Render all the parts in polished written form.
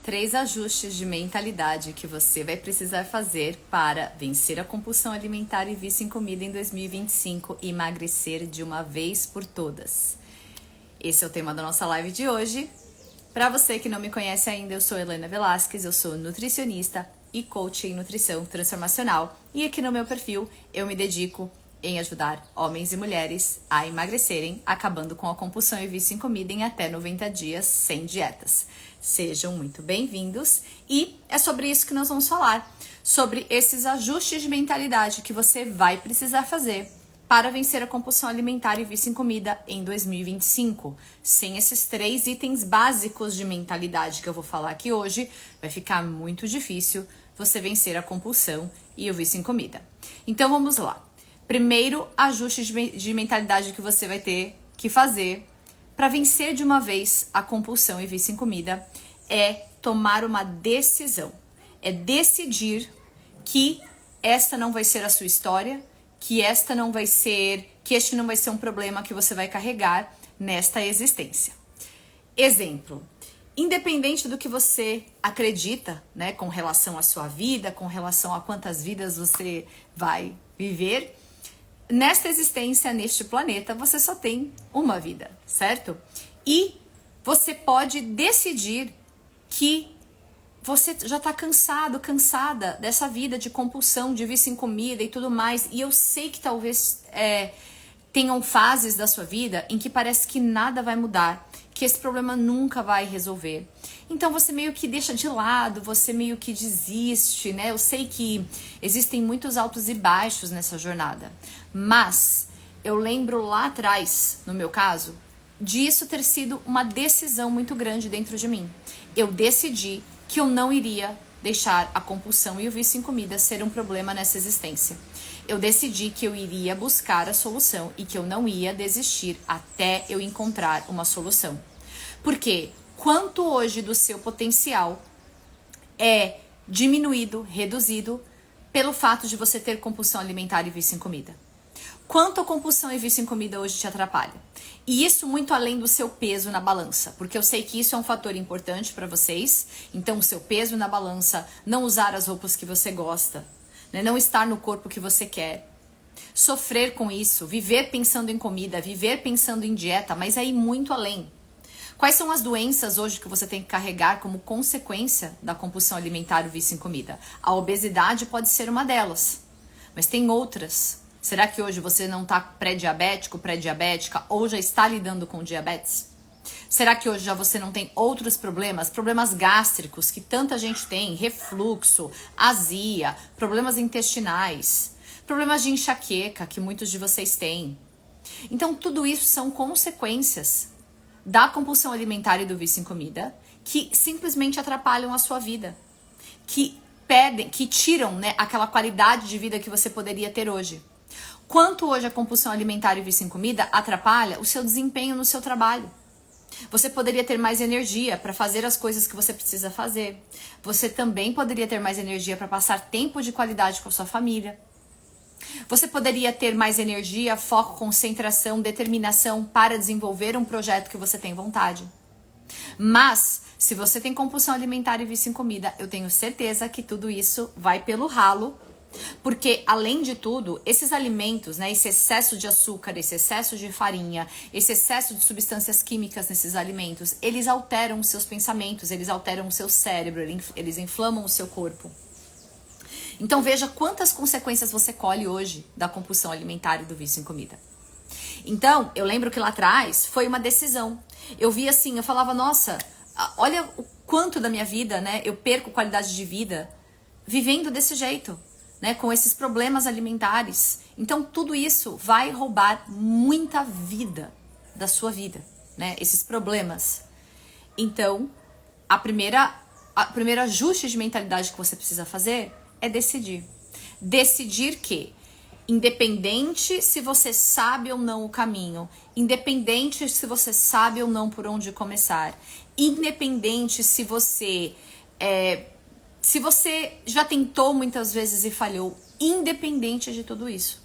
3 ajustes de mentalidade que você vai precisar fazer para vencer a compulsão alimentar e vício em comida em 2025 e emagrecer de uma vez por todas. Esse é o tema da nossa live de hoje. Para você que não me conhece ainda, eu sou Helena Velasquez, eu sou nutricionista e coach em nutrição transformacional. E aqui no meu perfil eu me dedico em ajudar homens e mulheres a emagrecerem, acabando com a compulsão e vício em comida em até 90 dias sem dietas. Sejam muito bem-vindos e é sobre isso que nós vamos falar, sobre esses ajustes de mentalidade que você vai precisar fazer para vencer a compulsão alimentar e vício em comida em 2025. Sem esses 3 itens básicos de mentalidade que eu vou falar aqui hoje, vai ficar muito difícil você vencer a compulsão e o vício em comida. Então vamos lá. Primeiro ajuste de mentalidade que você vai ter que fazer para vencer de uma vez a compulsão e vício em comida é tomar uma decisão. É decidir que esta não vai ser a sua história, que este não vai ser um problema que você vai carregar nesta existência. Exemplo, independente do que você acredita, né, com relação à sua vida, com relação a quantas vidas você vai viver, nesta existência, neste planeta, você só tem uma vida, certo? E você pode decidir que você já está cansada dessa vida de compulsão, de vício em comida e tudo mais. E eu sei que talvez tenham fases da sua vida em que parece que nada vai mudar, que esse problema nunca vai resolver. Então você meio que deixa de lado, você meio que desiste, né? Eu sei que existem muitos altos e baixos nessa jornada, mas eu lembro lá atrás, no meu caso, disso ter sido uma decisão muito grande dentro de mim. Eu decidi que eu não iria deixar a compulsão e o vício em comida ser um problema nessa existência. Eu decidi que eu iria buscar a solução e que eu não ia desistir até eu encontrar uma solução. Porque quanto hoje do seu potencial é diminuído, reduzido pelo fato de você ter compulsão alimentar e vício em comida? Quanto a compulsão e vício em comida hoje te atrapalha? E isso muito além do seu peso na balança, porque eu sei que isso é um fator importante para vocês. Então, o seu peso na balança, não usar as roupas que você gosta, né? Não estar no corpo que você quer, sofrer com isso, viver pensando em comida, viver pensando em dieta, mas aí muito além. Quais são as doenças hoje que você tem que carregar como consequência da compulsão alimentar e vício em comida? A obesidade pode ser uma delas, mas tem outras. Será que hoje você não está pré-diabético, pré-diabética ou já está lidando com diabetes? Será que hoje já você não tem outros problemas? Problemas gástricos que tanta gente tem, refluxo, azia, problemas intestinais, problemas de enxaqueca que muitos de vocês têm. Então tudo isso são consequências da compulsão alimentar e do vício em comida que simplesmente atrapalham a sua vida, que tiram, né, aquela qualidade de vida que você poderia ter hoje. Quanto hoje a compulsão alimentar e vício em comida atrapalha o seu desempenho no seu trabalho. Você poderia ter mais energia para fazer as coisas que você precisa fazer. Você também poderia ter mais energia para passar tempo de qualidade com a sua família. Você poderia ter mais energia, foco, concentração, determinação para desenvolver um projeto que você tem vontade. Mas, se você tem compulsão alimentar e vício em comida, eu tenho certeza que tudo isso vai pelo ralo. Porque, além de tudo, esses alimentos, né, esse excesso de açúcar, esse excesso de farinha, esse excesso de substâncias químicas nesses alimentos, eles alteram os seus pensamentos, eles alteram o seu cérebro, eles inflamam o seu corpo. Então veja quantas consequências você colhe hoje da compulsão alimentar e do vício em comida. Então, eu lembro que lá atrás foi uma decisão. Eu via assim, eu falava, nossa, olha o quanto da minha vida, né, eu perco qualidade de vida vivendo desse jeito, né, com esses problemas alimentares. Então tudo isso vai roubar muita vida da sua vida, né, esses problemas. Então, a primeiro ajuste de mentalidade que você precisa fazer é decidir. Decidir que, independente se você sabe ou não o caminho, independente se você sabe ou não por onde começar, independente se você já tentou muitas vezes e falhou, independente de tudo isso,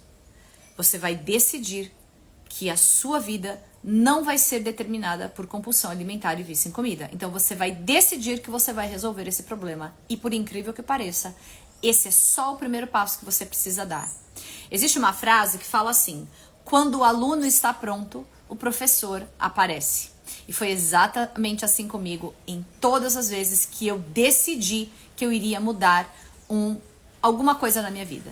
você vai decidir que a sua vida não vai ser determinada por compulsão alimentar e vício em comida. Então você vai decidir que você vai resolver esse problema. E por incrível que pareça, esse é só o primeiro passo que você precisa dar. Existe uma frase que fala assim: quando o aluno está pronto, o professor aparece. E foi exatamente assim comigo em todas as vezes que eu decidi que eu iria mudar alguma coisa na minha vida.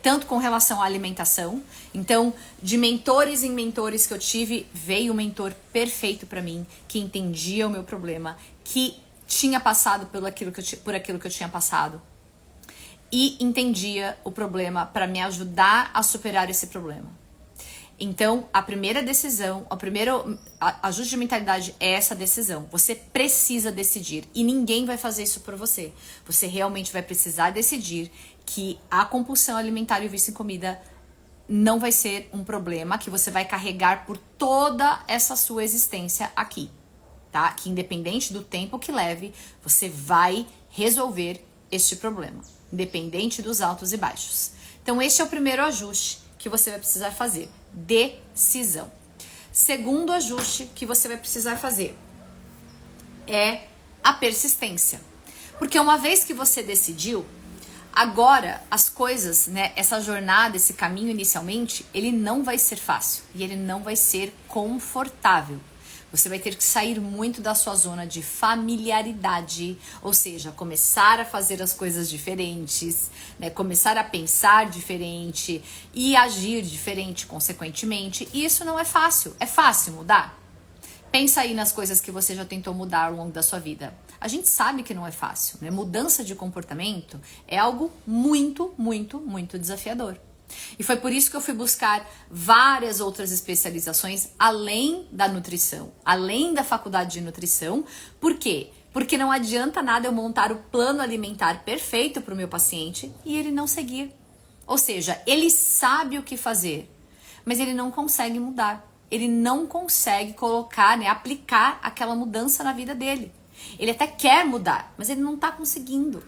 Tanto com relação à alimentação. Então, de mentores em mentores que eu tive, veio um mentor perfeito para mim, que entendia o meu problema, que tinha passado por aquilo que eu tinha passado e entendia o problema para me ajudar a superar esse problema. Então, a primeira decisão, o primeiro ajuste de mentalidade é essa decisão. Você precisa decidir e ninguém vai fazer isso por você. Você realmente vai precisar decidir que a compulsão alimentar e o vício em comida não vai ser um problema que você vai carregar por toda essa sua existência aqui, tá? Que independente do tempo que leve, você vai resolver este problema, independente dos altos e baixos. Então, este é o primeiro ajuste que você vai precisar fazer. Decisão. Segundo ajuste que você vai precisar fazer é a persistência. Porque uma vez que você decidiu, agora as coisas, né, essa jornada, esse caminho inicialmente, ele não vai ser fácil e ele não vai ser confortável. Você vai ter que sair muito da sua zona de familiaridade, ou seja, começar a fazer as coisas diferentes, né? Começar a pensar diferente e agir diferente, consequentemente. E isso não é fácil. É fácil mudar? Pensa aí nas coisas que você já tentou mudar ao longo da sua vida. A gente sabe que não é fácil, né? Mudança de comportamento é algo muito, muito, muito desafiador. E foi por isso que eu fui buscar várias outras especializações além da nutrição, além da faculdade de nutrição. Por quê? Porque não adianta nada eu montar o plano alimentar perfeito para o meu paciente e ele não seguir. Ou seja, ele sabe o que fazer, mas ele não consegue mudar. Ele não consegue colocar, né, aplicar aquela mudança na vida dele. Ele até quer mudar, mas ele não está conseguindo.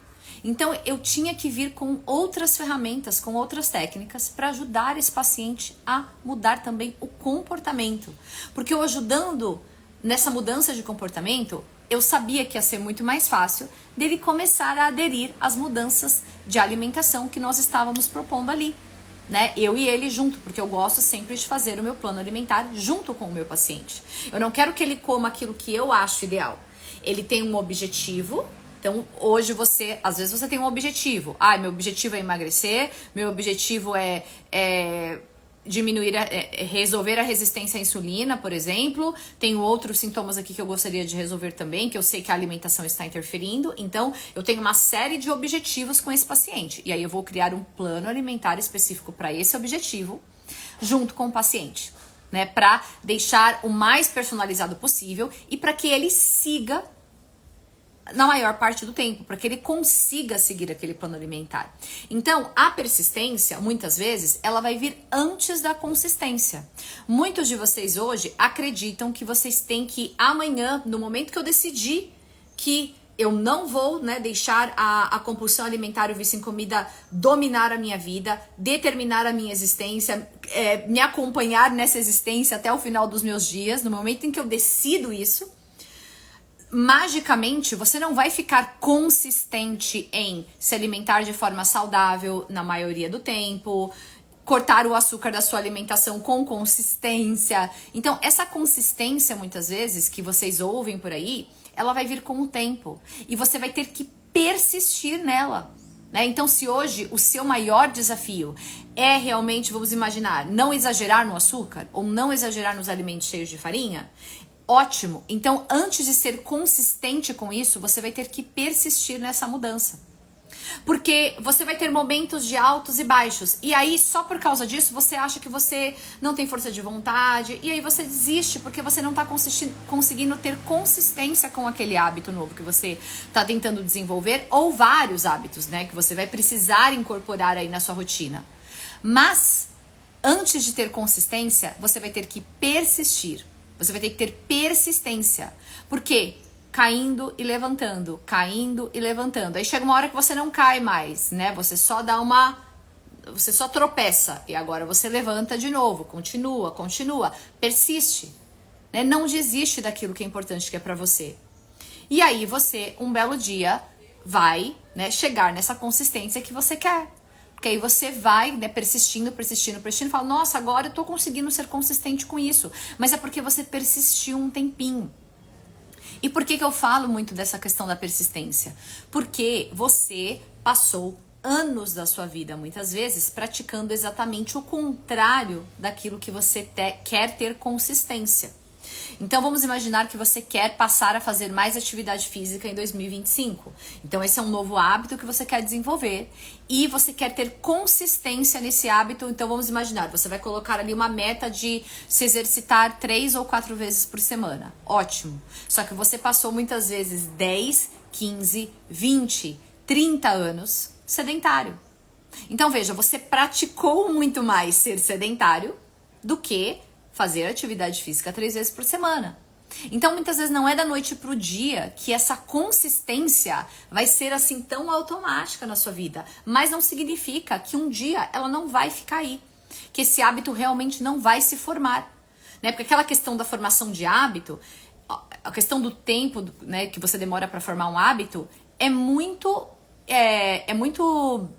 Então, eu tinha que vir com outras ferramentas, com outras técnicas para ajudar esse paciente a mudar também o comportamento. Porque eu ajudando nessa mudança de comportamento, eu sabia que ia ser muito mais fácil dele começar a aderir às mudanças de alimentação que nós estávamos propondo ali, né? Eu e ele junto, porque eu gosto sempre de fazer o meu plano alimentar junto com o meu paciente. Eu não quero que ele coma aquilo que eu acho ideal. Ele tem um objetivo. Então, hoje às vezes você tem um objetivo. Meu objetivo é emagrecer, meu objetivo é resolver a resistência à insulina, por exemplo. Tenho outros sintomas aqui que eu gostaria de resolver também, que eu sei que a alimentação está interferindo. Então, eu tenho uma série de objetivos com esse paciente. E aí eu vou criar um plano alimentar específico para esse objetivo, junto com o paciente, né? Para deixar o mais personalizado possível e para que ele siga na maior parte do tempo, para que ele consiga seguir aquele plano alimentar. Então, a persistência, muitas vezes, ela vai vir antes da consistência. Muitos de vocês hoje acreditam que vocês têm que amanhã, no momento que eu decidir que eu não vou, né, deixar a compulsão alimentar e o vício em comida dominar a minha vida, determinar a minha existência, me acompanhar nessa existência até o final dos meus dias, no momento em que eu decido isso, magicamente você não vai ficar consistente em se alimentar de forma saudável na maioria do tempo, cortar o açúcar da sua alimentação com consistência. Então, essa consistência, muitas vezes, que vocês ouvem por aí, ela vai vir com o tempo. E você vai ter que persistir nela, né? Então, se hoje o seu maior desafio é realmente, vamos imaginar, não exagerar no açúcar ou não exagerar nos alimentos cheios de farinha, ótimo. Então, antes de ser consistente com isso, você vai ter que persistir nessa mudança. Porque você vai ter momentos de altos e baixos. E aí, só por causa disso, você acha que você não tem força de vontade. E aí você desiste, porque você não está conseguindo ter consistência com aquele hábito novo que você está tentando desenvolver. Ou vários hábitos, né? Que você vai precisar incorporar aí na sua rotina. Mas, antes de ter consistência, você vai ter que persistir. Você vai ter que ter persistência. Por quê? Caindo e levantando, caindo e levantando. Aí chega uma hora que você não cai mais, né? Você só dá uma você só tropeça e agora você levanta de novo, continua, persiste, né? Não desiste daquilo que é importante, que é para você. E aí você, um belo dia, vai, né, chegar nessa consistência que você quer. Porque aí você vai, né, persistindo, e fala, nossa, agora eu tô conseguindo ser consistente com isso. Mas é porque você persistiu um tempinho. E por que eu falo muito dessa questão da persistência? Porque você passou anos da sua vida, muitas vezes, praticando exatamente o contrário daquilo que você quer ter consistência. Então vamos imaginar que você quer passar a fazer mais atividade física em 2025. Então esse é um novo hábito que você quer desenvolver e você quer ter consistência nesse hábito. Então vamos imaginar, você vai colocar ali uma meta de se exercitar 3 ou 4 vezes por semana. Ótimo. Só que você passou muitas vezes 10, 15, 20, 30 anos sedentário. Então veja, você praticou muito mais ser sedentário do que fazer atividade física 3 vezes por semana. Então, muitas vezes não é da noite pro dia que essa consistência vai ser assim tão automática na sua vida. Mas não significa que um dia ela não vai ficar aí. Que esse hábito realmente não vai se formar. Né? Porque aquela questão da formação de hábito, a questão do tempo, né, que você demora para formar um hábito, é muito,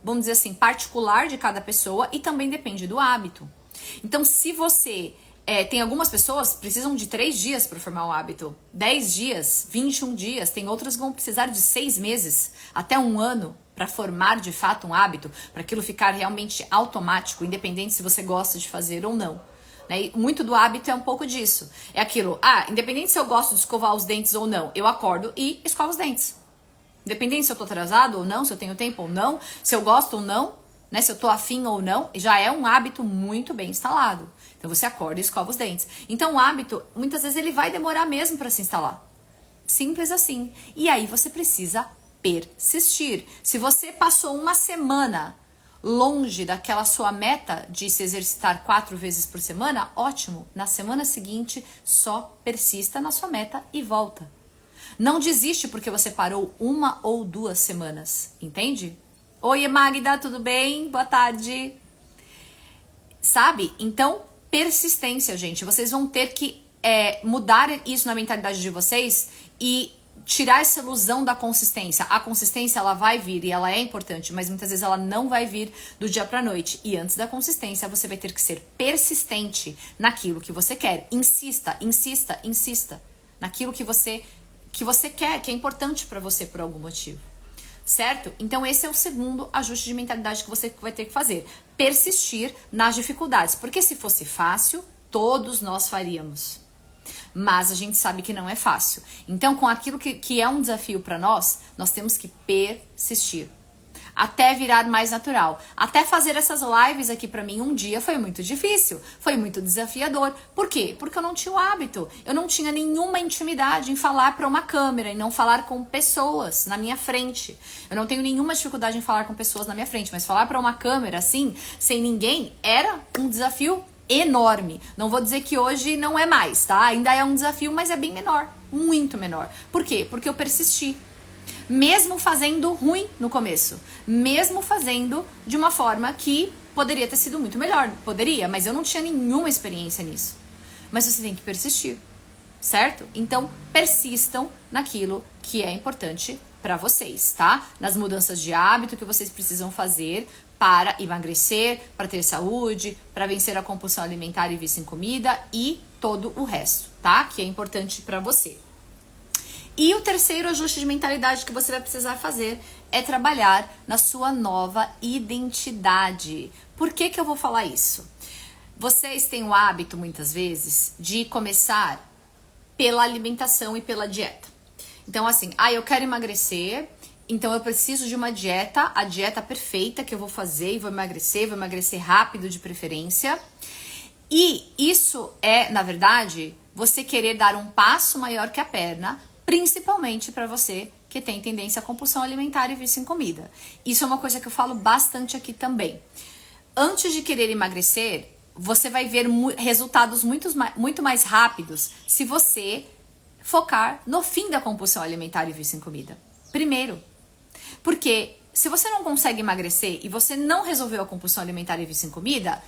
vamos dizer assim, particular de cada pessoa e também depende do hábito. Então, se você... tem algumas pessoas que precisam de 3 dias para formar um hábito, 10 dias, 21 dias, tem outras que vão precisar de 6 meses, até 1 ano, para formar de fato um hábito, para aquilo ficar realmente automático, independente se você gosta de fazer ou não. Né? E muito do hábito é um pouco disso. É aquilo, independente se eu gosto de escovar os dentes ou não, eu acordo e escovo os dentes. Independente se eu tô atrasado ou não, se eu tenho tempo ou não, se eu gosto ou não, né, se eu tô afim ou não, já é um hábito muito bem instalado. Então você acorda e escova os dentes. Então o hábito, muitas vezes ele vai demorar mesmo para se instalar. Simples assim. E aí você precisa persistir. Se você passou uma semana longe daquela sua meta de se exercitar 4 vezes por semana, ótimo. Na semana seguinte, só persista na sua meta e volta. Não desiste porque você parou 1 ou 2 semanas, entende? Oi, Magda, tudo bem? Boa tarde. Sabe? Então, persistência, gente. Vocês vão ter que mudar isso na mentalidade de vocês e tirar essa ilusão da consistência. A consistência, ela vai vir e ela é importante, mas muitas vezes ela não vai vir do dia pra noite. E antes da consistência, você vai ter que ser persistente naquilo que você quer. Insista, insista, insista naquilo que você quer, que é importante pra você por algum motivo. Certo? Então esse é o segundo ajuste de mentalidade que você vai ter que fazer. Persistir nas dificuldades. Porque se fosse fácil, todos nós faríamos. Mas a gente sabe que não é fácil. Então com aquilo que é um desafio para nós temos que persistir. Até virar mais natural. Até fazer essas lives aqui pra mim um dia foi muito difícil. Foi muito desafiador. Por quê? Porque eu não tinha o hábito. Eu não tinha nenhuma intimidade em falar pra uma câmera e não falar com pessoas na minha frente. Eu não tenho nenhuma dificuldade em falar com pessoas na minha frente. Mas falar pra uma câmera assim, sem ninguém, era um desafio enorme. Não vou dizer que hoje não é mais, tá? Ainda é um desafio, mas é bem menor. Muito menor. Por quê? Porque eu persisti. Mesmo fazendo ruim no começo. Mesmo fazendo de uma forma que poderia ter sido muito melhor. Poderia, mas eu não tinha nenhuma experiência nisso. Mas você tem que persistir, certo? Então, persistam naquilo que é importante para vocês, tá? Nas mudanças de hábito que vocês precisam fazer para emagrecer, para ter saúde, para vencer a compulsão alimentar e vício em comida e todo o resto, tá? Que é importante para você. E o terceiro ajuste de mentalidade que você vai precisar fazer é trabalhar na sua nova identidade. Por que eu vou falar isso? Vocês têm o hábito, muitas vezes, de começar pela alimentação e pela dieta. Então, assim, eu quero emagrecer, então eu preciso de uma dieta, a dieta perfeita que eu vou fazer e vou emagrecer rápido de preferência. E isso é, na verdade, você querer dar um passo maior que a perna, principalmente para você que tem tendência à compulsão alimentar e vício em comida. Isso é uma coisa que eu falo bastante aqui também. Antes de querer emagrecer, você vai ver resultados muito mais rápidos se você focar no fim da compulsão alimentar e vício em comida. Primeiro, porque se você não consegue emagrecer e você não resolveu a compulsão alimentar e vício em comida,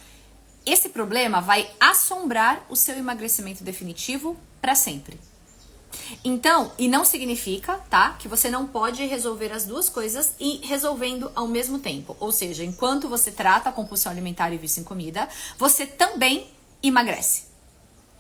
esse problema vai assombrar o seu emagrecimento definitivo para sempre. Então, e não significa, tá, que você não pode resolver as duas coisas e resolvendo ao mesmo tempo. Ou seja, enquanto você trata a compulsão alimentar e vício em comida, você também emagrece.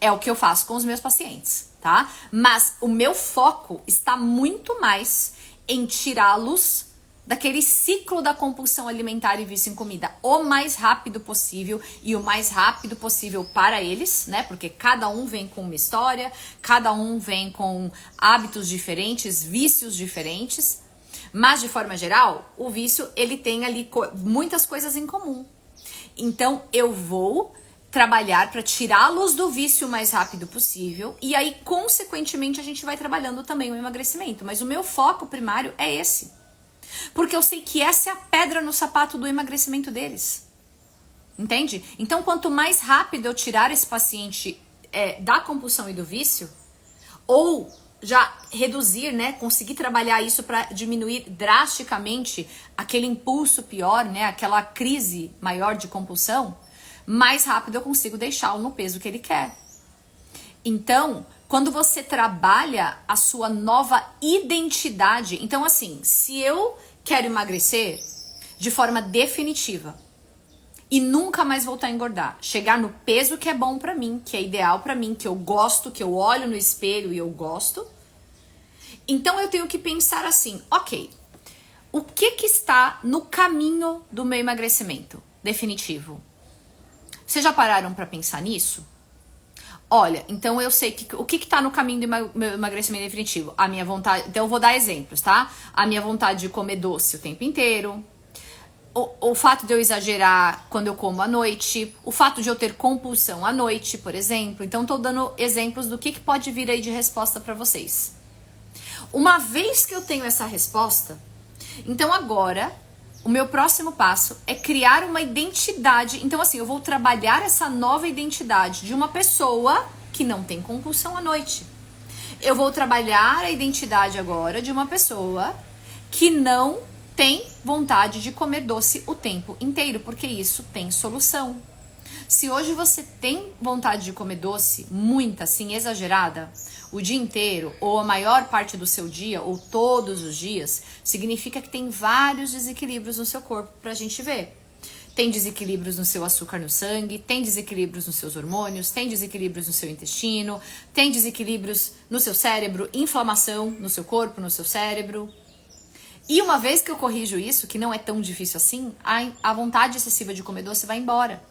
É o que eu faço com os meus pacientes, tá? Mas o meu foco está muito mais em tirá-los daquele ciclo da compulsão alimentar e vício em comida o mais rápido possível e o mais rápido possível para eles, né? Porque cada um vem com uma história, cada um vem com hábitos diferentes, vícios diferentes, mas de forma geral, o vício ele tem ali muitas coisas em comum. Então eu vou trabalhar para tirá-los do vício o mais rápido possível e aí consequentemente a gente vai trabalhando também o emagrecimento, mas o meu foco primário é esse. Porque eu sei que essa é a pedra no sapato do emagrecimento deles. Entende? Então, quanto mais rápido eu tirar esse paciente da compulsão e do vício, ou já reduzir, né, conseguir trabalhar isso para diminuir drasticamente aquele impulso pior, né, aquela crise maior de compulsão, mais rápido eu consigo deixá-lo no peso que ele quer. Então, quando você trabalha a sua nova identidade, então assim, se eu quero emagrecer de forma definitiva e nunca mais voltar a engordar, chegar no peso que é bom pra mim, que é ideal pra mim, que eu gosto, que eu olho no espelho e eu gosto, então eu tenho que pensar assim, ok, o que está no caminho do meu emagrecimento definitivo? Vocês já pararam pra pensar nisso? Olha, então eu sei que o que está no caminho do meu emagrecimento definitivo? A minha vontade. Então eu vou dar exemplos, tá? A minha vontade de comer doce o tempo inteiro. O fato de eu exagerar quando eu como à noite. O fato de eu ter compulsão à noite, por exemplo. Então tô dando exemplos do que pode vir aí de resposta para vocês. Uma vez que eu tenho essa resposta, então agora o meu próximo passo é criar uma identidade. Então, assim, eu vou trabalhar essa nova identidade de uma pessoa que não tem compulsão à noite. Eu vou trabalhar a identidade agora de uma pessoa que não tem vontade de comer doce o tempo inteiro, porque isso tem solução. Se hoje você tem vontade de comer doce, muita, assim, exagerada, o dia inteiro, ou a maior parte do seu dia, ou todos os dias, significa que tem vários desequilíbrios no seu corpo pra gente ver. Tem desequilíbrios no seu açúcar no sangue, tem desequilíbrios nos seus hormônios, tem desequilíbrios no seu intestino, tem desequilíbrios no seu cérebro, inflamação no seu corpo, no seu cérebro. E uma vez que eu corrijo isso, que não é tão difícil assim, a vontade excessiva de comer doce vai embora.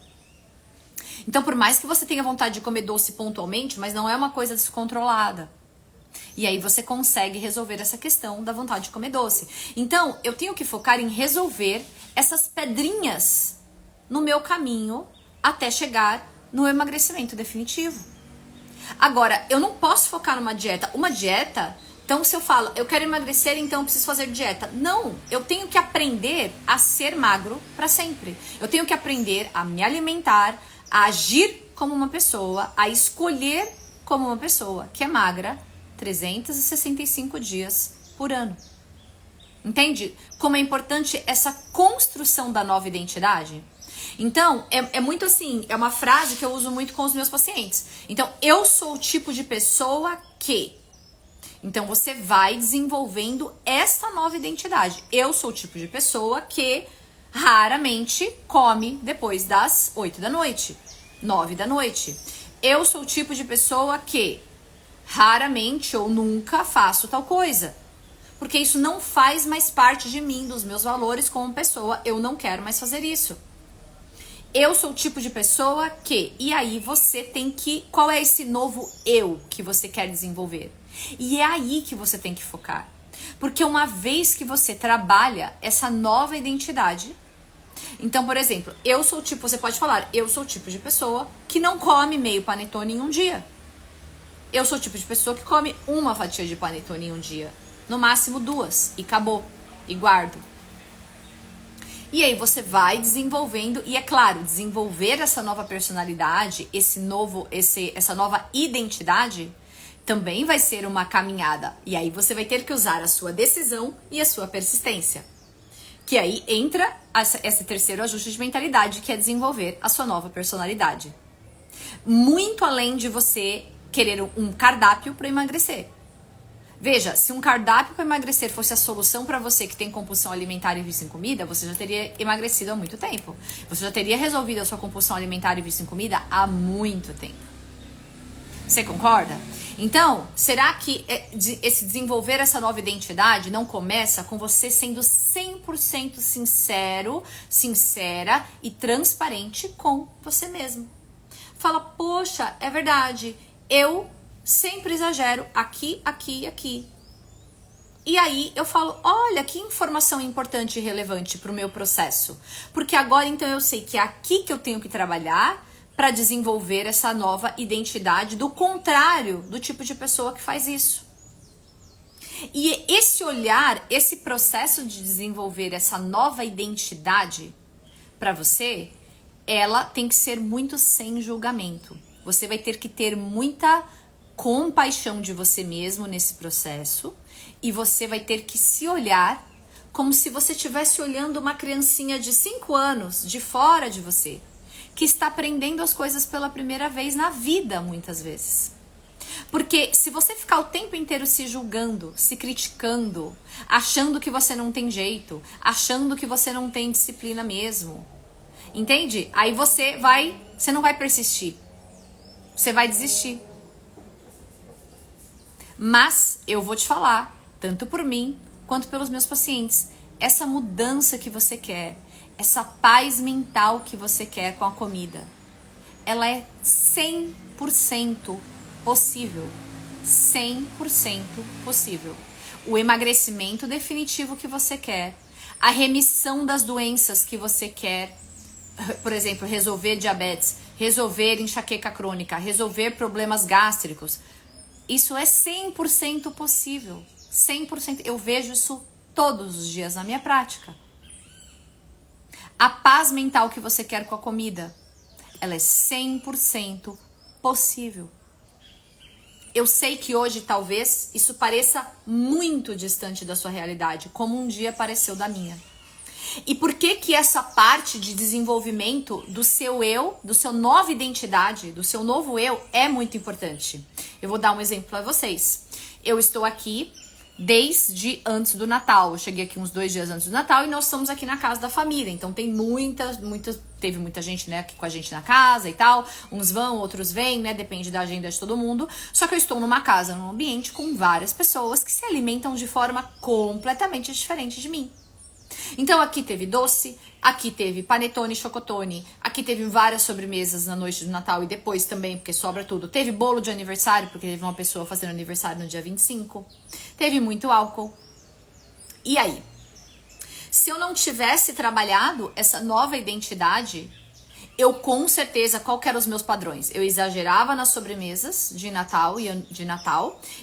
Então, por mais que você tenha vontade de comer doce pontualmente, mas não é uma coisa descontrolada. E aí você consegue resolver essa questão da vontade de comer doce. Então, eu tenho que focar em resolver essas pedrinhas no meu caminho até chegar no emagrecimento definitivo. Agora, eu não posso focar numa dieta. Uma dieta, então se eu falo, eu quero emagrecer, então eu preciso fazer dieta. Não, eu tenho que aprender a ser magro para sempre. Eu tenho que aprender a me alimentar, a agir como uma pessoa, a escolher como uma pessoa que é magra 365 dias por ano. Entende? Como é importante essa construção da nova identidade? Então, é muito assim, é uma frase que eu uso muito com os meus pacientes. Então, eu sou o tipo de pessoa que... Então, você vai desenvolvendo essa nova identidade. Eu sou o tipo de pessoa que raramente come depois das 8 da noite, 9 da noite. Eu sou o tipo de pessoa que raramente ou nunca faço tal coisa. Porque isso não faz mais parte de mim, dos meus valores como pessoa. Eu não quero mais fazer isso. Eu sou o tipo de pessoa que... E aí você tem que... Qual é esse novo eu que você quer desenvolver? E é aí que você tem que focar. Porque uma vez que você trabalha essa nova identidade... Então, por exemplo, eu sou o tipo... Você pode falar, eu sou o tipo de pessoa que não come meio panetone em um dia. Eu sou o tipo de pessoa que come uma fatia de panetone em um dia. No máximo 2. E acabou. E guardo. E aí você vai desenvolvendo, e é claro, desenvolver essa nova personalidade, essa nova identidade, também vai ser uma caminhada. E aí você vai ter que usar a sua decisão e a sua persistência. Que aí entra esse terceiro ajuste de mentalidade, que é desenvolver a sua nova personalidade. Muito além de você querer um cardápio para emagrecer. Veja, se um cardápio para emagrecer fosse a solução para você que tem compulsão alimentar e vício em comida, você já teria emagrecido há muito tempo. Você já teria resolvido a sua compulsão alimentar e vício em comida há muito tempo. Você concorda? Então, será que esse desenvolver essa nova identidade não começa com você sendo 100% sincero, sincera e transparente com você mesmo? Fala, poxa, é verdade, eu sempre exagero aqui, aqui e aqui. E aí eu falo, olha, que informação importante e relevante para o meu processo. Porque agora então eu sei que é aqui que eu tenho que trabalhar para desenvolver essa nova identidade, do contrário do tipo de pessoa que faz isso. E esse olhar, esse processo de desenvolver essa nova identidade para você, ela tem que ser muito sem julgamento. Você vai ter que ter muita compaixão de você mesmo nesse processo e você vai ter que se olhar como se você estivesse olhando uma criancinha de 5 anos de fora de você, que está aprendendo as coisas pela primeira vez na vida, muitas vezes. Porque se você ficar o tempo inteiro se julgando, se criticando, achando que você não tem jeito, achando que você não tem disciplina mesmo, entende? Aí você não vai persistir. Você vai desistir. Mas eu vou te falar, tanto por mim quanto pelos meus pacientes, essa mudança que você quer, essa paz mental que você quer com a comida, ela é 100% possível. 100% possível. O emagrecimento definitivo que você quer, a remissão das doenças que você quer, por exemplo, resolver diabetes, resolver enxaqueca crônica, resolver problemas gástricos, isso é 100% possível. 100%. Eu vejo isso todos os dias na minha prática. A paz mental que você quer com a comida, ela é 100% possível. Eu sei que hoje talvez isso pareça muito distante da sua realidade, como um dia pareceu da minha. E por que essa parte de desenvolvimento do seu eu, do seu nova identidade, do seu novo eu é muito importante? Eu vou dar um exemplo para vocês. Eu estou aqui desde antes do Natal. Eu cheguei aqui uns 2 dias antes do Natal e nós estamos aqui na casa da família. Então tem teve muita gente, né, aqui com a gente na casa e tal. Uns vão, outros vêm, né? Depende da agenda de todo mundo. Só que eu estou numa casa, num ambiente com várias pessoas que se alimentam de forma completamente diferente de mim. Então aqui teve doce, aqui teve panetone, chocotone, aqui teve várias sobremesas na noite do Natal e depois também, porque sobra tudo. Teve bolo de aniversário, porque teve uma pessoa fazendo aniversário no dia 25. Teve muito álcool. E aí? Se eu não tivesse trabalhado essa nova identidade, eu com certeza, qual que eram os meus padrões? Eu exagerava nas sobremesas de Natal,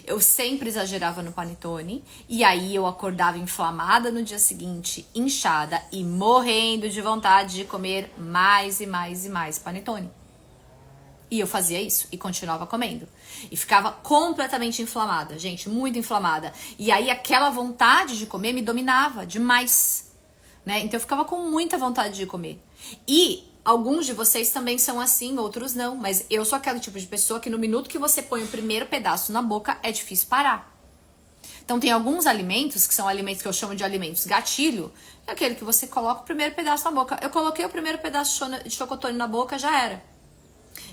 eu sempre exagerava no panetone, e aí eu acordava inflamada no dia seguinte, inchada e morrendo de vontade de comer mais e mais e mais panetone. E eu fazia isso e continuava comendo. E ficava completamente inflamada, gente, muito inflamada. E aí aquela vontade de comer me dominava demais, né? Então eu ficava com muita vontade de comer. E alguns de vocês também são assim, outros não. Mas eu sou aquele tipo de pessoa que no minuto que você põe o primeiro pedaço na boca, é difícil parar. Então tem alguns alimentos, que são alimentos que eu chamo de alimentos gatilho, é aquele que você coloca o primeiro pedaço na boca. Eu coloquei o primeiro pedaço de chocotone na boca, já era.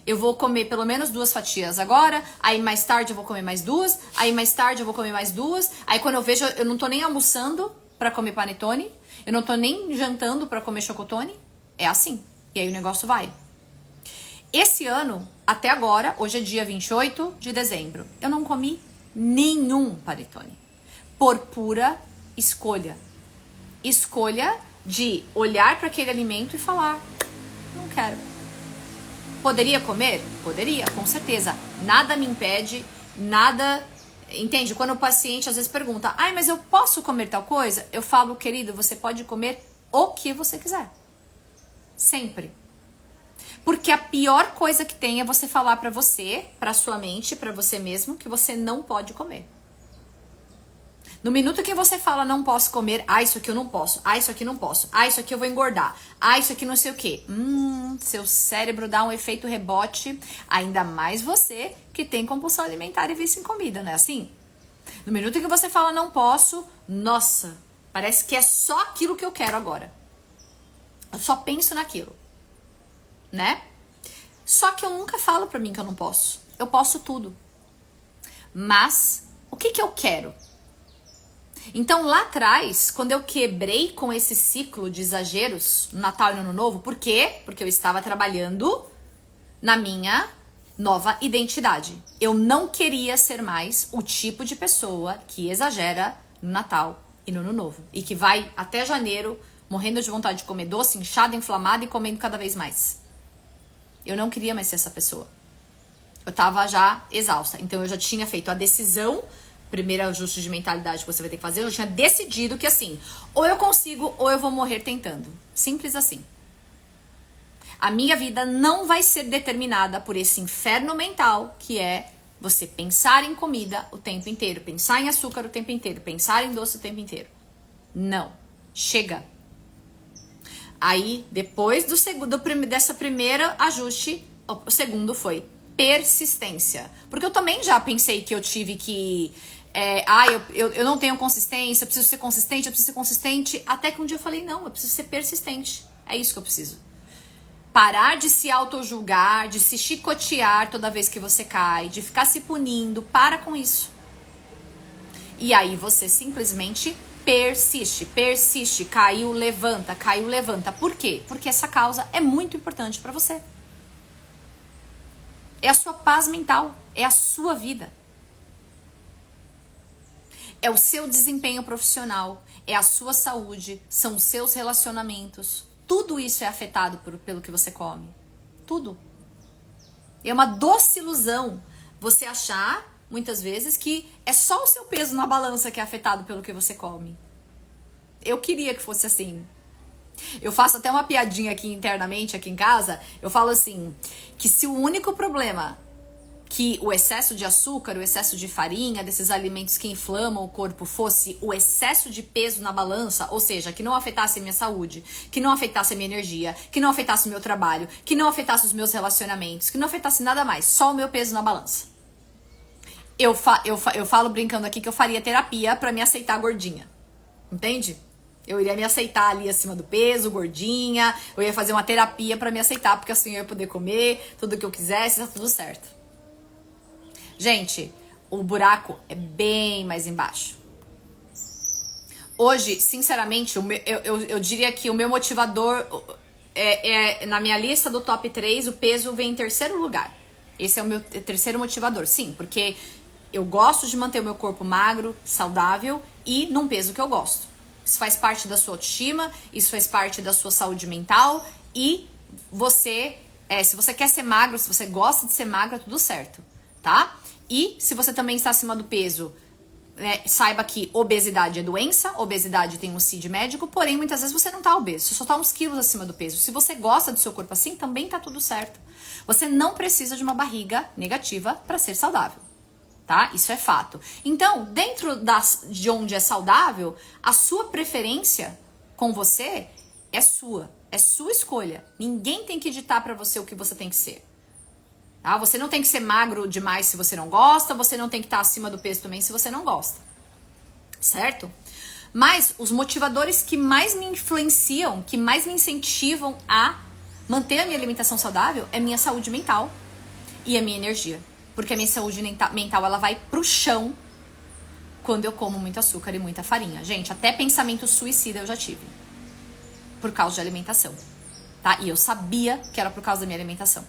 Eu vou comer pelo menos 2 fatias agora, aí mais tarde eu vou comer mais 2, aí mais tarde eu vou comer mais 2, aí quando eu vejo, eu não tô nem almoçando pra comer panetone, eu não tô nem jantando pra comer chocotone, é assim. E aí o negócio vai. Esse ano, até agora, hoje é dia 28 de dezembro, eu não comi nenhum panetone. Por pura escolha. Escolha de olhar para aquele alimento e falar, não quero. Poderia comer? Poderia, com certeza. Nada me impede, nada... Entende? Quando o paciente às vezes pergunta, mas eu posso comer tal coisa? Eu falo, querido, você pode comer o que você quiser. Sempre. Porque a pior coisa que tem é você falar pra você, pra sua mente, pra você mesmo, que você não pode comer. No minuto que você fala não posso comer, isso aqui eu não posso, isso aqui não posso, isso aqui eu vou engordar, isso aqui não sei o quê. Seu cérebro dá um efeito rebote, ainda mais você que tem compulsão alimentar e vício em comida, não é assim? No minuto que você fala não posso, nossa, parece que é só aquilo que eu quero agora. Eu só penso naquilo, né? Só que eu nunca falo pra mim que eu não posso. Eu posso tudo. Mas, o que eu quero? Então, lá atrás, quando eu quebrei com esse ciclo de exageros no Natal e no Ano Novo, por quê? Porque eu estava trabalhando na minha nova identidade. Eu não queria ser mais o tipo de pessoa que exagera no Natal e no Ano Novo. E que vai até janeiro morrendo de vontade de comer doce, inchada, inflamada e comendo cada vez mais. Eu não queria mais ser essa pessoa. Eu tava já exausta. Então eu já tinha feito a decisão, primeiro ajuste de mentalidade que você vai ter que fazer, eu já tinha decidido que assim, ou eu consigo ou eu vou morrer tentando. Simples assim. A minha vida não vai ser determinada por esse inferno mental que é você pensar em comida o tempo inteiro, pensar em açúcar o tempo inteiro, pensar em doce o tempo inteiro. Não. Chega. Aí, depois dessa primeira ajuste, o segundo foi persistência. Porque eu também já pensei que eu tive que... eu não tenho consistência, eu preciso ser consistente, até que um dia eu falei, não, eu preciso ser persistente. É isso que eu preciso. Parar de se auto-julgar, de se chicotear toda vez que você cai, de ficar se punindo, para com isso. E aí você simplesmente persiste, caiu, levanta. Por quê? Porque essa causa é muito importante para você. É a sua paz mental, é a sua vida. É o seu desempenho profissional, é a sua saúde, são os seus relacionamentos. Tudo isso é afetado pelo que você come. Tudo. É uma doce ilusão você achar, muitas vezes, que é só o seu peso na balança que é afetado pelo que você come. Eu queria que fosse assim. Eu faço até uma piadinha aqui internamente, aqui em casa. Eu falo assim, que se o único problema que o excesso de açúcar, o excesso de farinha, desses alimentos que inflamam o corpo fosse o excesso de peso na balança, ou seja, que não afetasse a minha saúde, que não afetasse a minha energia, que não afetasse o meu trabalho, que não afetasse os meus relacionamentos, que não afetasse nada mais, só o meu peso na balança. Eu falo brincando aqui que eu faria terapia pra me aceitar gordinha. Entende? Eu iria me aceitar ali acima do peso, gordinha, eu ia fazer uma terapia pra me aceitar, porque assim eu ia poder comer tudo que eu quisesse, tá tudo certo. Gente, o buraco é bem mais embaixo. Hoje, sinceramente, eu diria que o meu motivador na minha lista do top 3, o peso vem em terceiro lugar. Esse é o meu terceiro motivador. Sim, porque eu gosto de manter o meu corpo magro, saudável e num peso que eu gosto. Isso faz parte da sua autoestima, isso faz parte da sua saúde mental e você, se você quer ser magro, se você gosta de ser magro, é tudo certo, tá? E se você também está acima do peso, saiba que obesidade é doença, obesidade tem um CID médico, porém muitas vezes você não tá obeso, você só tá uns quilos acima do peso. Se você gosta do seu corpo assim, também tá tudo certo. Você não precisa de uma barriga negativa para ser saudável, tá? Isso é fato. Então, dentro de onde é saudável, a sua preferência com você é sua escolha. Ninguém tem que ditar para você o que você tem que ser. Tá? Você não tem que ser magro demais se você não gosta, você não tem que estar acima do peso também se você não gosta. Certo? Mas os motivadores que mais me influenciam, que mais me incentivam a manter a minha alimentação saudável é minha saúde mental e a minha energia. Porque a minha saúde mental ela vai pro chão quando eu como muito açúcar e muita farinha. Gente, até pensamento suicida eu já tive. Por causa de alimentação. Tá? E eu sabia que era por causa da minha alimentação.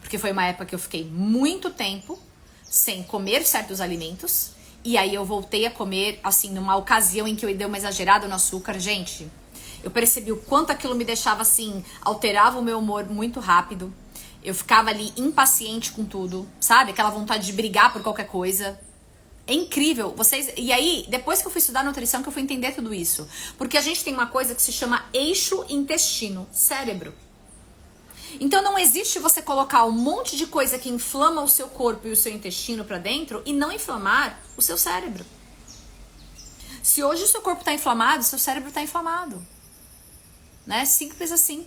Porque foi uma época que eu fiquei muito tempo sem comer certos alimentos. E aí eu voltei a comer, assim, numa ocasião em que eu dei uma exagerada no açúcar. Gente, eu percebi o quanto aquilo me deixava, assim, alterava o meu humor muito rápido. Eu ficava ali impaciente com tudo, sabe? Aquela vontade de brigar por qualquer coisa. É incrível. E aí, depois que eu fui estudar nutrição, que eu fui entender tudo isso. Porque a gente tem uma coisa que se chama eixo intestino-cérebro. Então não existe você colocar um monte de coisa que inflama o seu corpo e o seu intestino pra dentro e não inflamar o seu cérebro. Se hoje o seu corpo está inflamado, seu cérebro está inflamado. Né? Simples assim.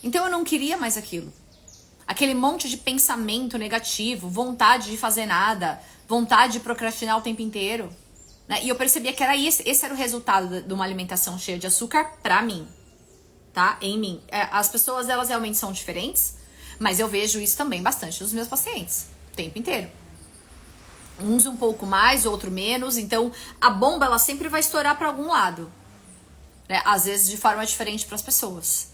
Então eu não queria mais aquilo. Aquele monte de pensamento negativo, vontade de fazer nada, vontade de procrastinar o tempo inteiro. Né? E eu percebia que era esse era o resultado de uma alimentação cheia de açúcar pra mim. Tá? Em mim. As pessoas, elas realmente são diferentes, mas eu vejo isso também bastante nos meus pacientes. O tempo inteiro. Uns um pouco mais, outro menos. Então, a bomba, ela sempre vai estourar pra algum lado. Né? Às vezes de forma diferente pras pessoas.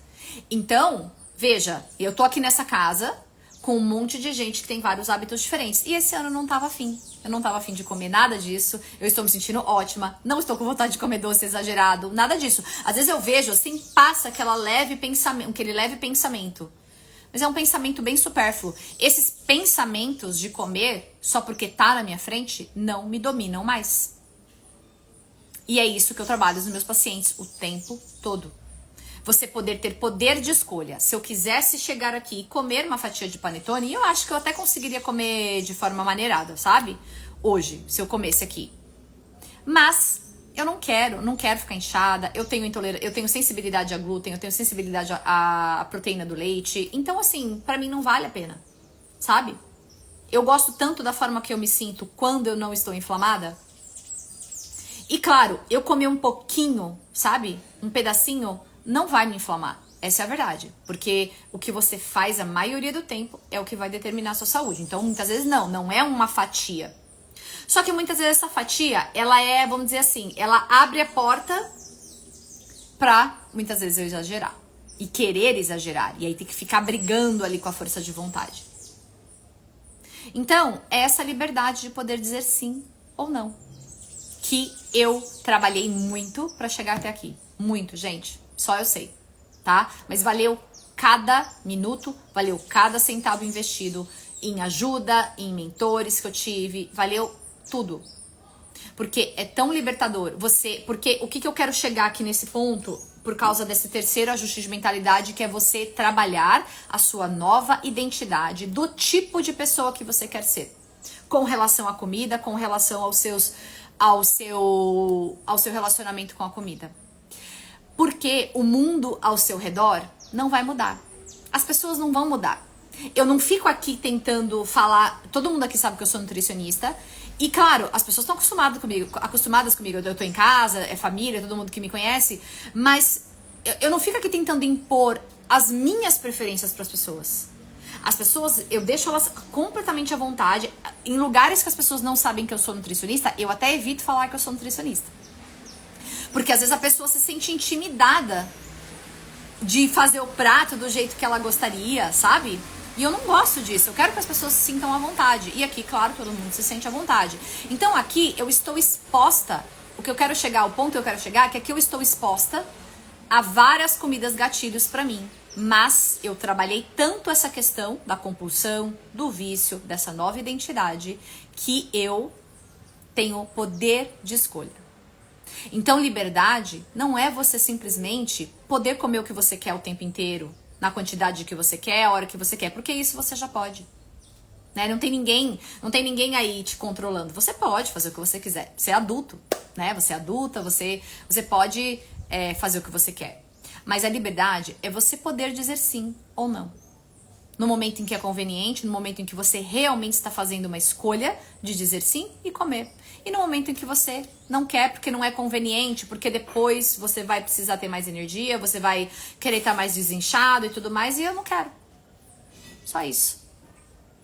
Então, veja, eu tô aqui nessa casa com um monte de gente que tem vários hábitos diferentes. E esse ano eu não tava afim. Eu não tava afim de comer nada disso. Eu estou me sentindo ótima. Não estou com vontade de comer doce exagerado. Nada disso. Às vezes eu vejo, assim, passa aquele leve pensamento. Mas é um pensamento bem supérfluo. Esses pensamentos de comer, só porque tá na minha frente, não me dominam mais. E é isso que eu trabalho nos meus pacientes o tempo todo. Você poder ter poder de escolha. Se eu quisesse chegar aqui e comer uma fatia de panetone, eu acho que eu até conseguiria comer de forma maneirada, sabe? Hoje, se eu comesse aqui. Mas eu não quero ficar inchada. Eu tenho sensibilidade a glúten, eu tenho sensibilidade à proteína do leite. Então, assim, pra mim não vale a pena, sabe? Eu gosto tanto da forma que eu me sinto quando eu não estou inflamada. E claro, eu comer um pouquinho, sabe? Um pedacinho não vai me inflamar. Essa é a verdade. Porque o que você faz a maioria do tempo é o que vai determinar a sua saúde. Então, muitas vezes não é uma fatia. Só que muitas vezes essa fatia, ela é, vamos dizer assim, ela abre a porta pra, muitas vezes, eu exagerar. E querer exagerar. E aí tem que ficar brigando ali com a força de vontade. Então, é essa liberdade de poder dizer sim ou não. Que eu trabalhei muito pra chegar até aqui. Muito, gente. Só eu sei, tá? Mas valeu cada minuto, valeu cada centavo investido em ajuda, em mentores que eu tive, valeu tudo. Porque é tão libertador. Porque o que eu quero chegar aqui nesse ponto, por causa desse terceiro ajuste de mentalidade, que é você trabalhar a sua nova identidade do tipo de pessoa que você quer ser. Com relação à comida, com relação ao seu relacionamento com a comida. Porque o mundo ao seu redor não vai mudar. As pessoas não vão mudar. Eu não fico aqui tentando falar... Todo mundo aqui sabe que eu sou nutricionista. E claro, as pessoas estão acostumadas comigo. Eu tô em casa, é família, todo mundo que me conhece. Mas eu não fico aqui tentando impor as minhas preferências para as pessoas. As pessoas, eu deixo elas completamente à vontade. Em lugares que as pessoas não sabem que eu sou nutricionista, eu até evito falar que eu sou nutricionista. Porque às vezes a pessoa se sente intimidada de fazer o prato do jeito que ela gostaria, sabe? E eu não gosto disso. Eu quero que as pessoas se sintam à vontade. E aqui, claro, todo mundo se sente à vontade. Então aqui eu estou exposta. O ponto que eu quero chegar, é que aqui eu estou exposta a várias comidas gatilhos pra mim. Mas eu trabalhei tanto essa questão da compulsão, do vício, dessa nova identidade, que eu tenho poder de escolha. Então, liberdade não é você simplesmente poder comer o que você quer o tempo inteiro, na quantidade que você quer, a hora que você quer, porque isso você já pode. Né? Não tem ninguém aí te controlando. Você pode fazer o que você quiser. Você é adulto, né? Você é adulta, você pode fazer o que você quer. Mas a liberdade é você poder dizer sim ou não. No momento em que é conveniente, no momento em que você realmente está fazendo uma escolha de dizer sim e comer. E no momento em que você não quer porque não é conveniente, porque depois você vai precisar ter mais energia, você vai querer estar mais desinchado e tudo mais, e eu não quero. Só isso.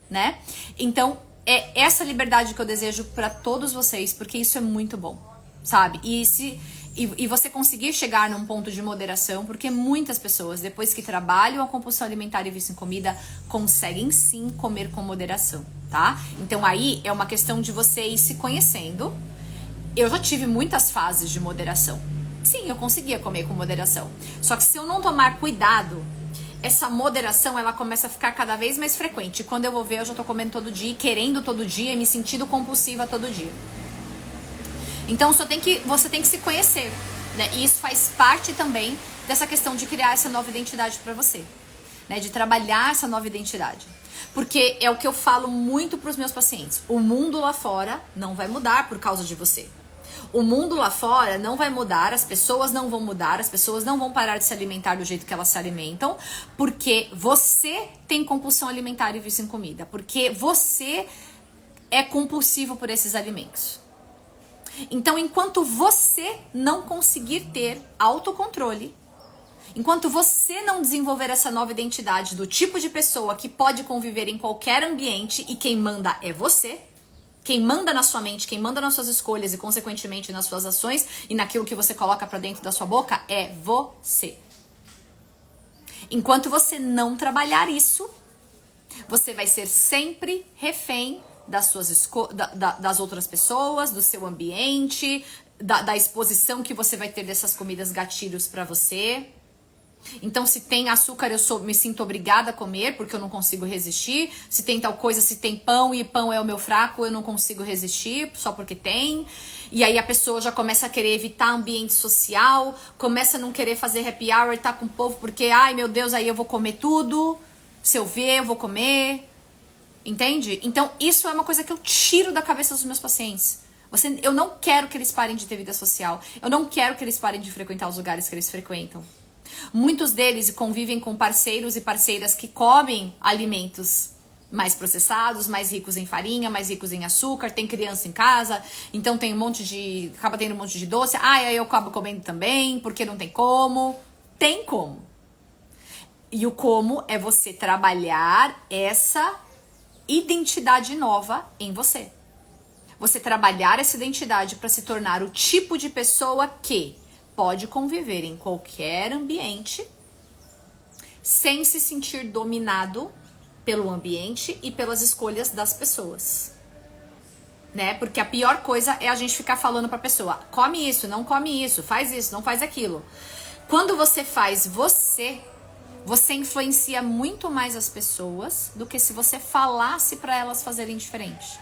Né? Então, é essa liberdade que eu desejo para todos vocês, porque isso é muito bom, sabe? E você conseguir chegar num ponto de moderação, porque muitas pessoas, depois que trabalham a compulsão alimentar e vício em comida, conseguem sim comer com moderação, tá? Então aí é uma questão de você ir se conhecendo. Eu já tive muitas fases de moderação. Sim, eu conseguia comer com moderação. Só que se eu não tomar cuidado, essa moderação, ela começa a ficar cada vez mais frequente. Quando eu vou ver, eu já tô comendo todo dia, querendo todo dia e me sentindo compulsiva todo dia. Então você tem que se conhecer, né? E isso faz parte também dessa questão de criar essa nova identidade para você, né? De trabalhar essa nova identidade. Porque é o que eu falo muito para os meus pacientes. O mundo lá fora não vai mudar por causa de você. O mundo lá fora não vai mudar, as pessoas não vão mudar, as pessoas não vão parar de se alimentar do jeito que elas se alimentam, porque você tem compulsão alimentar e vício em comida, porque você é compulsivo por esses alimentos. Então, enquanto você não conseguir ter autocontrole, enquanto você não desenvolver essa nova identidade do tipo de pessoa que pode conviver em qualquer ambiente e quem manda é você, quem manda na sua mente, quem manda nas suas escolhas e, consequentemente, nas suas ações e naquilo que você coloca pra dentro da sua boca é você. Enquanto você não trabalhar isso, você vai ser sempre refém das suas das outras pessoas, do seu ambiente, da exposição que você vai ter dessas comidas gatilhos pra você. Então, se tem açúcar, me sinto obrigada a comer porque eu não consigo resistir. Se tem tal coisa, se tem pão e pão é o meu fraco, eu não consigo resistir só porque tem. E aí a pessoa já começa a querer evitar ambiente social, começa a não querer fazer happy hour e tá com o povo porque, ai meu Deus, aí eu vou comer tudo. Se eu ver, eu vou comer. Entende? Então, isso é uma coisa que eu tiro da cabeça dos meus pacientes. Eu não quero que eles parem de ter vida social. Eu não quero que eles parem de frequentar os lugares que eles frequentam. Muitos deles convivem com parceiros e parceiras que comem alimentos mais processados, mais ricos em farinha, mais ricos em açúcar, tem criança em casa, então tem acaba tendo um monte de doce, aí eu acabo comendo também, porque não tem como. Tem como. E o como é você trabalhar essa identidade nova em você. Você trabalhar essa identidade para se tornar o tipo de pessoa que pode conviver em qualquer ambiente sem se sentir dominado pelo ambiente e pelas escolhas das pessoas, né? Porque a pior coisa é a gente ficar falando pra pessoa, come isso, não come isso, faz isso, não faz aquilo. Quando você faz você influencia muito mais as pessoas do que se você falasse pra elas fazerem diferente.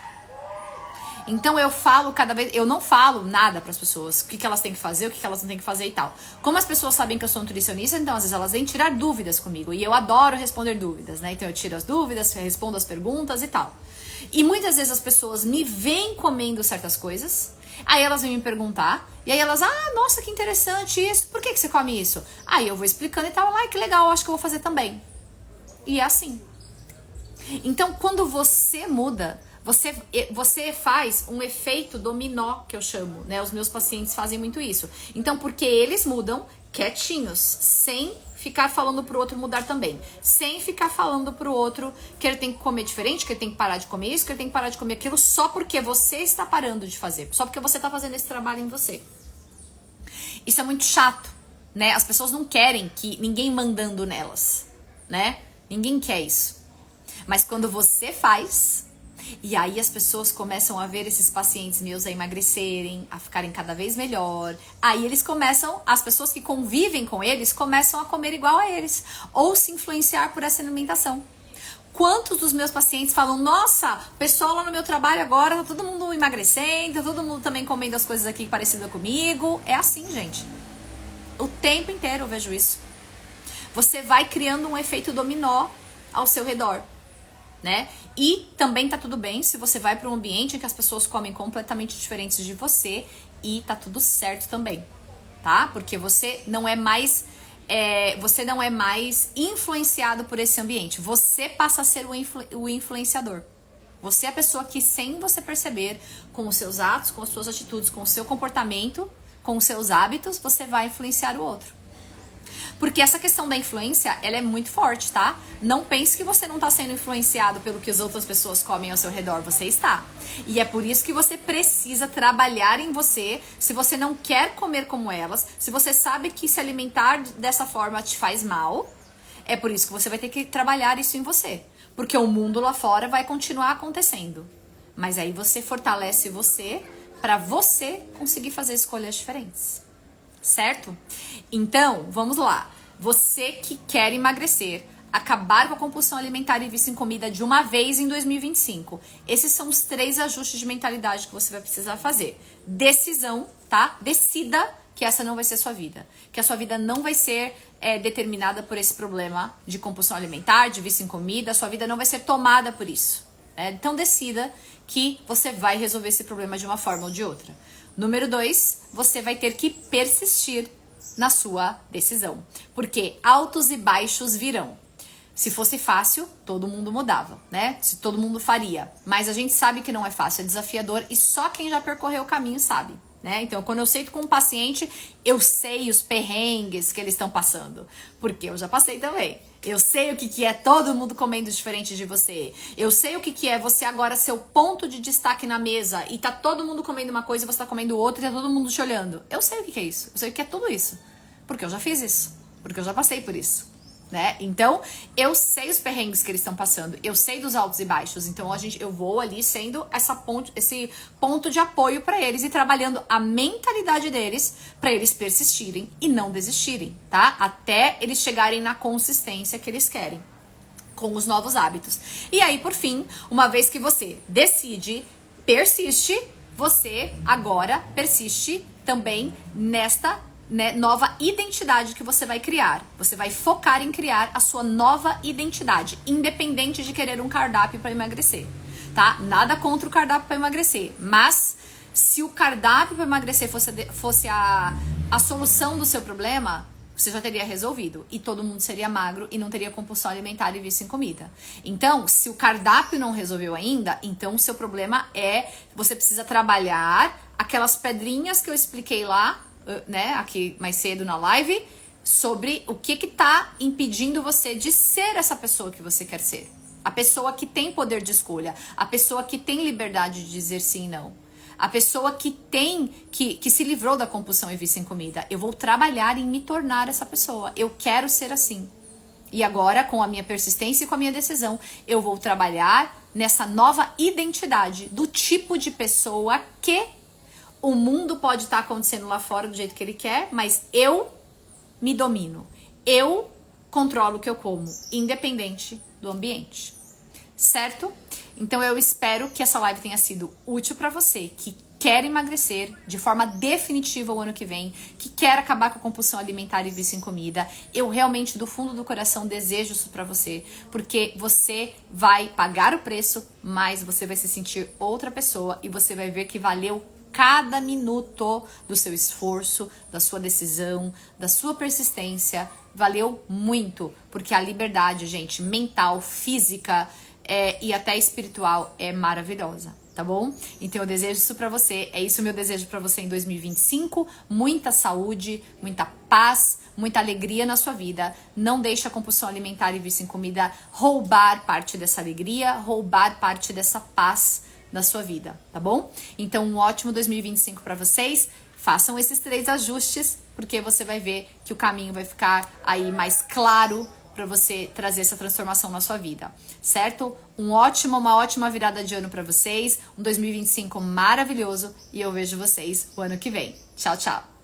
Então eu não falo nada para as pessoas, o que elas têm que fazer, o que elas não têm que fazer e tal. Como as pessoas sabem que eu sou nutricionista, então às vezes elas vêm tirar dúvidas comigo. E eu adoro responder dúvidas, né? Então eu tiro as dúvidas, respondo as perguntas e tal. E muitas vezes as pessoas me veem comendo certas coisas, aí elas vêm me perguntar, e aí elas, nossa, que interessante isso, por que você come isso? Aí eu vou explicando e tal, que legal, acho que eu vou fazer também. E é assim. Então quando você muda, você faz um efeito dominó, que eu chamo, né? Os meus pacientes fazem muito isso. Então, porque eles mudam quietinhos, sem ficar falando pro outro mudar também. Sem ficar falando pro outro que ele tem que comer diferente, que ele tem que parar de comer isso, que ele tem que parar de comer aquilo, só porque você está parando de fazer. Só porque você está fazendo esse trabalho em você. Isso é muito chato, né? As pessoas não querem que ninguém mandando nelas, né? Ninguém quer isso. Mas quando você faz... E aí as pessoas começam a ver esses pacientes meus a emagrecerem, a ficarem cada vez melhor. Aí as pessoas que convivem com eles começam a comer igual a eles. Ou se influenciar por essa alimentação. Quantos dos meus pacientes falam, nossa, o pessoal lá no meu trabalho agora, tá todo mundo emagrecendo, tá todo mundo também comendo as coisas aqui parecidas comigo. É assim, gente. O tempo inteiro eu vejo isso. Você vai criando um efeito dominó ao seu redor, né? E também tá tudo bem se você vai para um ambiente em que as pessoas comem completamente diferentes de você e tá tudo certo também, tá? Porque você não é mais influenciado por esse ambiente. Você passa a ser o influenciador. Você é a pessoa que, sem você perceber, com os seus atos, com as suas atitudes, com o seu comportamento, com os seus hábitos, você vai influenciar o outro. Porque essa questão da influência, ela é muito forte, tá? Não pense que você não tá sendo influenciado pelo que as outras pessoas comem ao seu redor. Você está. E é por isso que você precisa trabalhar em você. Se você não quer comer como elas, se você sabe que se alimentar dessa forma te faz mal, é por isso que você vai ter que trabalhar isso em você. Porque o mundo lá fora vai continuar acontecendo. Mas aí você fortalece você para você conseguir fazer escolhas diferentes. Certo? Então, vamos lá. Você que quer emagrecer, acabar com a compulsão alimentar e vício em comida de uma vez em 2025. Esses são os 3 ajustes de mentalidade que você vai precisar fazer. Decisão, tá? Decida que essa não vai ser sua vida. Que a sua vida não vai ser determinada por esse problema de compulsão alimentar, de vício em comida. A sua vida não vai ser tomada por isso. Então, decida que você vai resolver esse problema de uma forma ou de outra. Número 2, você vai ter que persistir na sua decisão, porque altos e baixos virão. Se fosse fácil, todo mundo mudava, né? Se todo mundo faria. Mas a gente sabe que não é fácil, é desafiador e só quem já percorreu o caminho sabe, né? Então, quando eu sento com um paciente, eu sei os perrengues que eles estão passando, porque eu já passei também. Eu sei o que é todo mundo comendo diferente de você. Eu sei o que é você agora ser o ponto de destaque na mesa e tá todo mundo comendo uma coisa e você tá comendo outra e tá todo mundo te olhando. Eu sei o que é isso. Eu sei o que é tudo isso. Porque eu já fiz isso. Porque eu já passei por isso. Né? Então, eu sei os perrengues que eles estão passando, eu sei dos altos e baixos, então eu vou ali sendo esse ponto de apoio para eles e trabalhando a mentalidade deles para eles persistirem e não desistirem, tá? Até eles chegarem na consistência que eles querem com os novos hábitos. E aí, por fim, uma vez que você decide, persiste, você agora persiste também nesta nova identidade que você vai criar. Você vai focar em criar a sua nova identidade, independente de querer um cardápio para emagrecer, tá? Nada contra o cardápio para emagrecer, mas se o cardápio para emagrecer fosse a solução do seu problema, você já teria resolvido e todo mundo seria magro e não teria compulsão alimentar e vício em comida. Então, se o cardápio não resolveu ainda, então o seu problema você precisa trabalhar aquelas pedrinhas que eu expliquei lá, né, aqui mais cedo na live, sobre o que tá impedindo você de ser essa pessoa que você quer ser. A pessoa que tem poder de escolha, a pessoa que tem liberdade de dizer sim e não. A pessoa que se livrou da compulsão e vício em comida. Eu vou trabalhar em me tornar essa pessoa. Eu quero ser assim. E agora, com a minha persistência e com a minha decisão, eu vou trabalhar nessa nova identidade do tipo de pessoa que o mundo pode estar acontecendo lá fora do jeito que ele quer, mas eu me domino. Eu controlo o que eu como, independente do ambiente. Certo? Então eu espero que essa live tenha sido útil para você que quer emagrecer de forma definitiva o ano que vem, que quer acabar com a compulsão alimentar e vício em comida. Eu realmente, do fundo do coração, desejo isso pra você, porque você vai pagar o preço, mas você vai se sentir outra pessoa e você vai ver que valeu cada minuto do seu esforço, da sua decisão, da sua persistência. Valeu muito, porque a liberdade, gente, mental, física e até espiritual é maravilhosa, tá bom? Então eu desejo isso pra você, é isso o meu desejo pra você em 2025, muita saúde, muita paz, muita alegria na sua vida. Não deixe a compulsão alimentar e vício em comida roubar parte dessa alegria, roubar parte dessa paz da sua vida, tá bom? Então um ótimo 2025 pra vocês. Façam esses 3 ajustes, porque você vai ver que o caminho vai ficar aí mais claro para você trazer essa transformação na sua vida, certo? Uma ótima virada de ano para vocês, um 2025 maravilhoso e eu vejo vocês o ano que vem. Tchau, tchau!